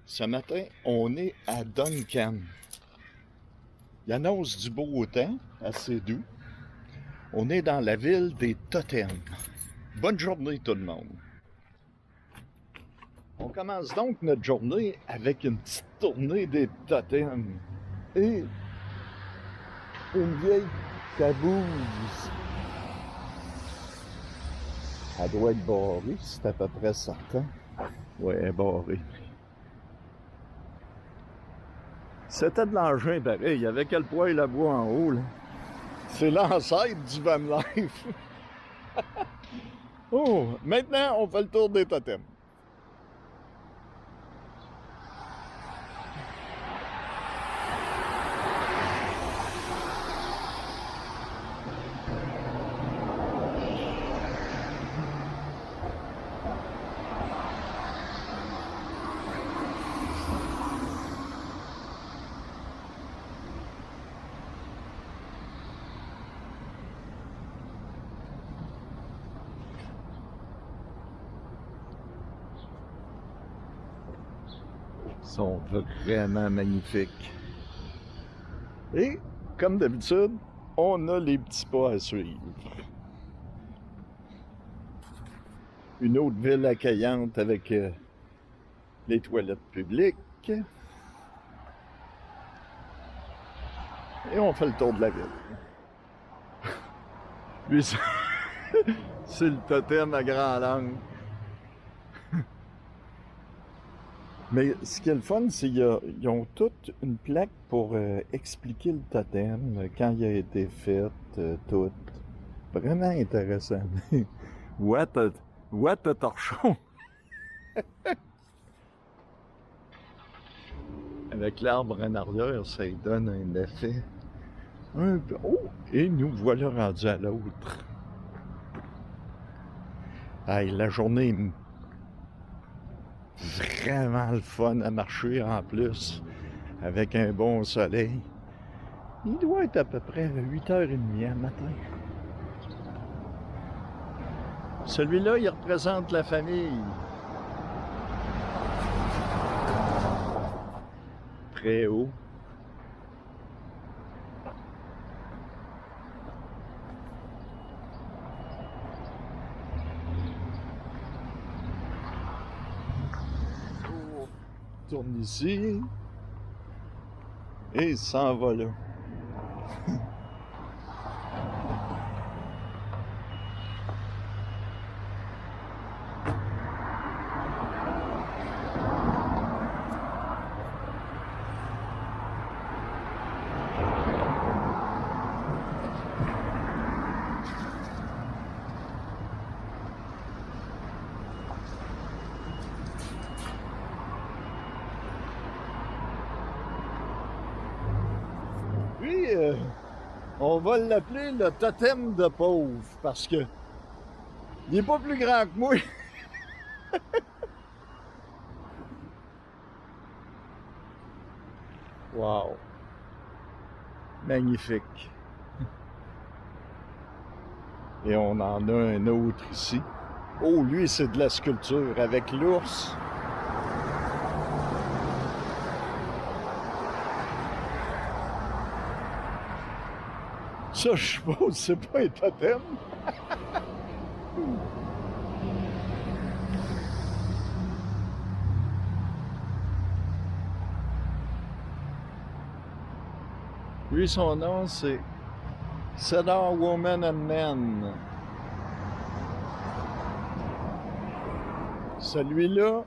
Ce matin, on est à Duncan. Il annonce du beau temps, assez doux. On est dans la ville des totems. Bonne journée tout le monde. On commence donc notre journée avec une petite tournée des totems. Et une vieille caboose. Elle doit être barrée, c'est à peu près certain. Ouais, elle est barrée. C'était de l'engin pareil, il y avait quel poil à bois en haut, là. C'est l'ancêtre du Van Life. Oh, maintenant, on fait le tour des totems. Ils sont vraiment magnifiques. Et, comme d'habitude, on a les petits pas à suivre. Une autre ville accueillante avec les toilettes publiques. Et on fait le tour de la ville. Lui, c'est le totem à grand langue. Mais ce qui est le fun, c'est qu'ils ont toute une plaque pour expliquer le totem, quand il a été fait, tout. Vraiment intéressant. What a torchon! Avec l'arbre en arrière, ça lui donne un effet un peu... Oh! Et nous voilà rendus à l'autre. Hey, la journée est vraiment le fun à marcher en plus, avec un bon soleil. Il doit être à peu près 8h30 le matin. Celui-là, il représente la famille. Très haut. On tourne ici. Et il s'en va là. Puis, on va l'appeler le totem de pauvre, parce que il est pas plus grand que moi. Wow! Magnifique! Et on en a un autre ici. Oh, lui, c'est de la sculpture avec l'ours. Ça, je suppose, c'est pas un totem. Lui, son nom, c'est Cedar Woman and Men. Celui-là,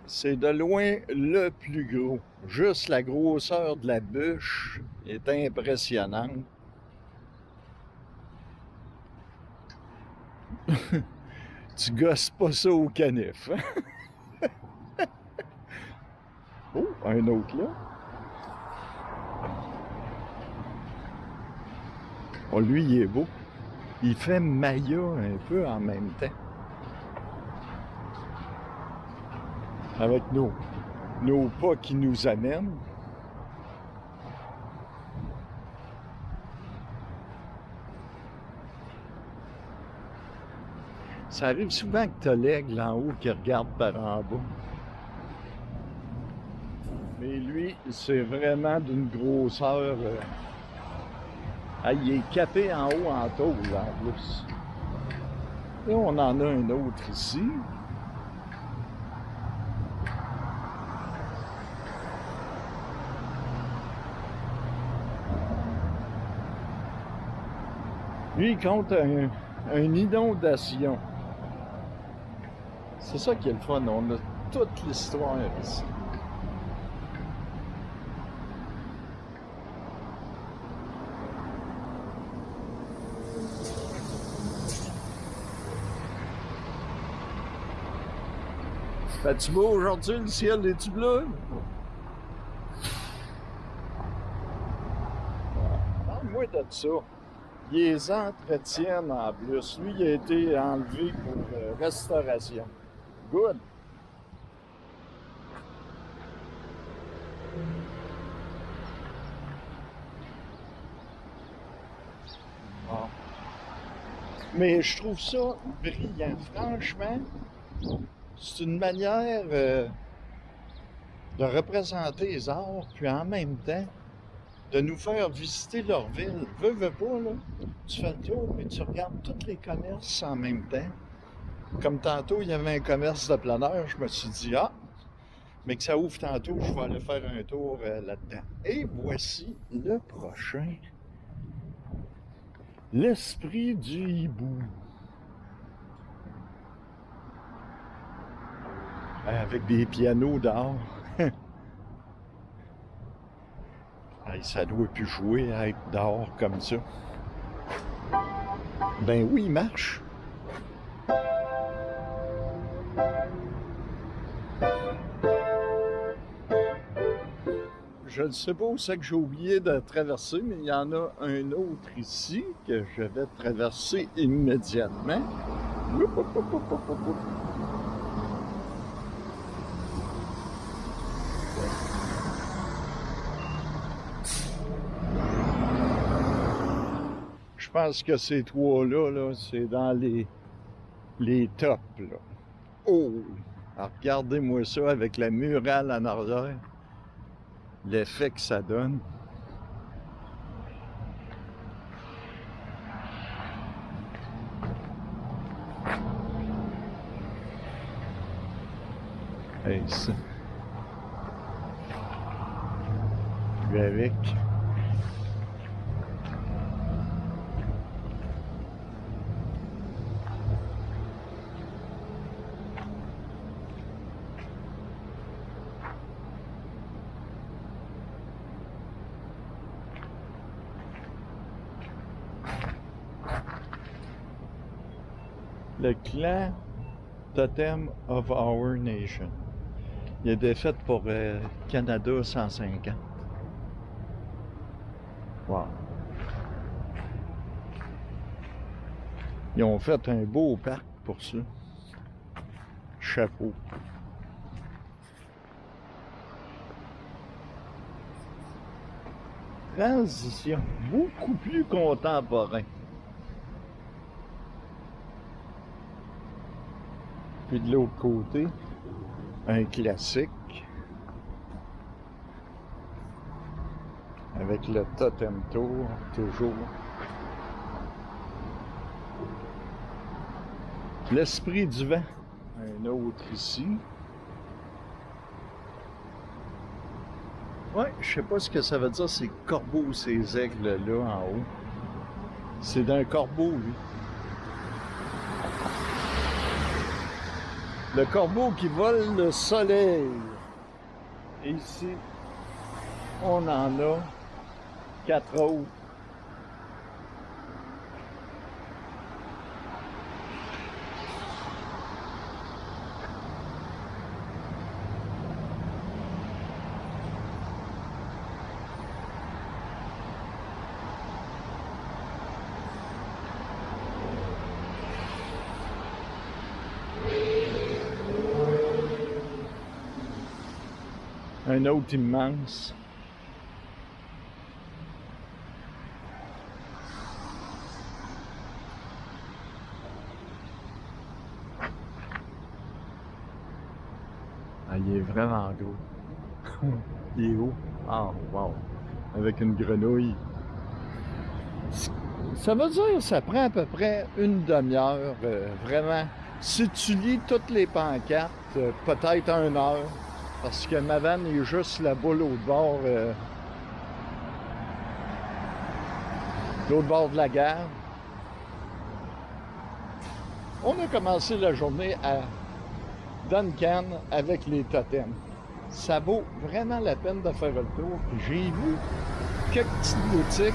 c'est de loin le plus gros. Juste la grosseur de la bûche est impressionnante. Tu gosses pas ça au canif. Hein? Oh, un autre là. Oh, lui, il est beau. Il fait Maya un peu en même temps. Avec nos pas qui nous amènent. Ça arrive souvent que t'as l'aigle en haut qui regarde par en bas. Mais lui, c'est vraiment d'une grosseur. Ah, il est capé en haut en tôle, en plus. Là, on en a un autre ici. Lui, il compte une inondation. C'est ça qui est le fun. On a toute l'histoire ici. Fait-tu beau aujourd'hui, le ciel est-tu bleu? Parle-moi de ça. Ils les entretiennent en plus. Lui, il a été enlevé pour restauration. Good. Bon. Mais je trouve ça brillant. Franchement, c'est une manière de représenter les arts, puis en même temps, de nous faire visiter leur ville. Veux pas, là. Tu fais le tour, puis tu regardes tous les commerces en même temps. Comme tantôt, il y avait un commerce de plein air, je me suis dit, ah, mais que ça ouvre tantôt, je vais aller faire un tour là-dedans. Et voici le prochain. L'esprit du hibou. Avec des pianos dehors. Ça doit plus jouer à être dehors comme ça. Ben oui, il marche. Je ne sais pas où c'est que j'ai oublié de traverser, mais il y en a un autre ici que je vais traverser immédiatement. Je pense que ces trois-là, là, c'est dans les tops. Là. Oh! Alors, regardez-moi ça avec la murale en arrière. L'effet que ça donne. Hey, ça. Je vais avec. Le clan Totem of Our Nation. Il a été fait pour Canada 150. Wow. Ils ont fait un beau parc pour ça. Chapeau. Transition. Beaucoup plus contemporain. Puis de l'autre côté, un classique avec le Totem Tour, toujours. L'esprit du vent, un autre ici. Ouais, je sais pas ce que ça veut dire, ces corbeaux, ces aigles-là en haut. C'est d'un corbeau, lui. Le corbeau qui vole le soleil. Et ici, on en a 4 autres. Un autre immense. Ah, il est vraiment gros. Il est haut. Ah, wow. Avec une grenouille. Ça veut dire que ça prend à peu près une demi-heure, vraiment. Si tu lis toutes les pancartes, peut-être 1 heure. Parce que ma vanne est juste là-bas, l'autre bord de la gare. On a commencé la journée à Duncan avec les totems. Ça vaut vraiment la peine de faire le tour. J'ai vu quelques petites boutiques.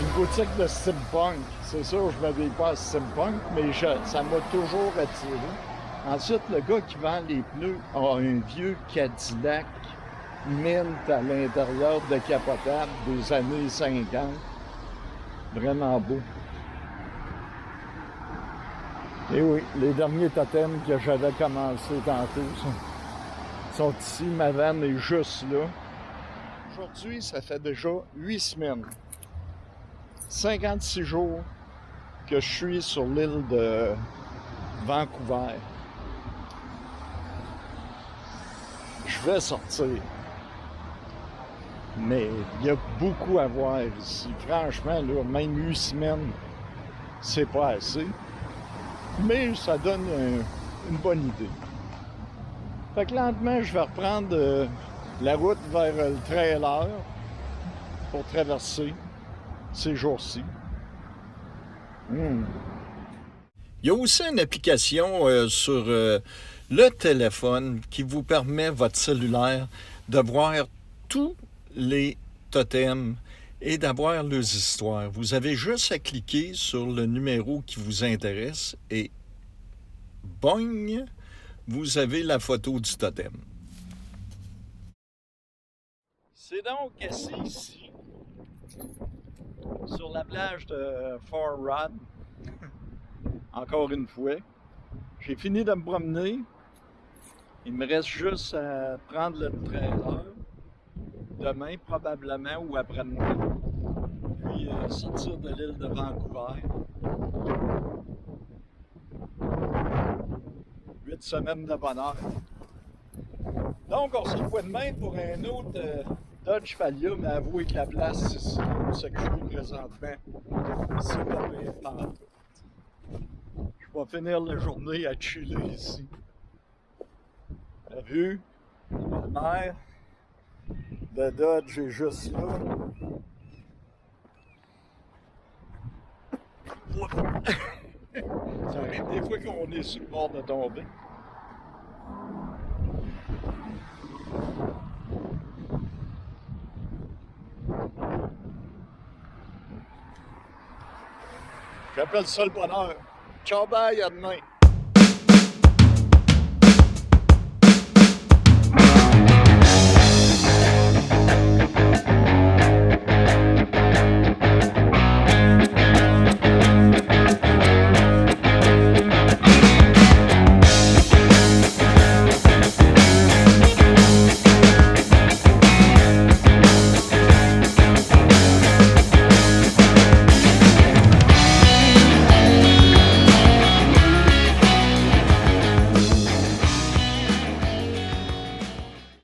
Une boutique de steampunk. C'est sûr, je ne m'habille pas à steampunk, mais ça m'a toujours attiré. Ensuite, le gars qui vend les pneus a un vieux Cadillac Mint à l'intérieur décapotable des années 50. Vraiment beau. Et oui, les derniers totems que j'avais commencé tantôt sont ici. Ma vanne est juste là. Aujourd'hui, ça fait déjà 8 semaines. 56 jours que je suis sur l'île de Vancouver. Je vais sortir. Mais il y a beaucoup à voir ici. Franchement, là, même 8 semaines, c'est pas assez. Mais ça donne une bonne idée. Fait que lentement, je vais reprendre la route vers le trailer pour traverser ces jours-ci. Il y a aussi une application sur le téléphone qui vous permet, votre cellulaire, de voir tous les totems et d'avoir leurs histoires. Vous avez juste à cliquer sur le numéro qui vous intéresse et boing, vous avez la photo du totem. C'est donc assis ici, sur la plage de Fort Rod, encore une fois. J'ai fini de me promener. Il me reste juste à prendre le trailer, demain probablement ou après-demain, puis sortir de l'île de Vancouver. 8 semaines de bonheur. Donc, on se revoit demain pour un autre Dodge Falia, mais avouez que la place ici, ce que je vis présentement, c'est pas bien partout. Je vais finir la journée à chiller ici. La vue, la mer, le Dodge est juste là. Ça arrive des fois qu'on est sur le bord de tomber. J'appelle ça le bonheur. Ciao, bye, à demain.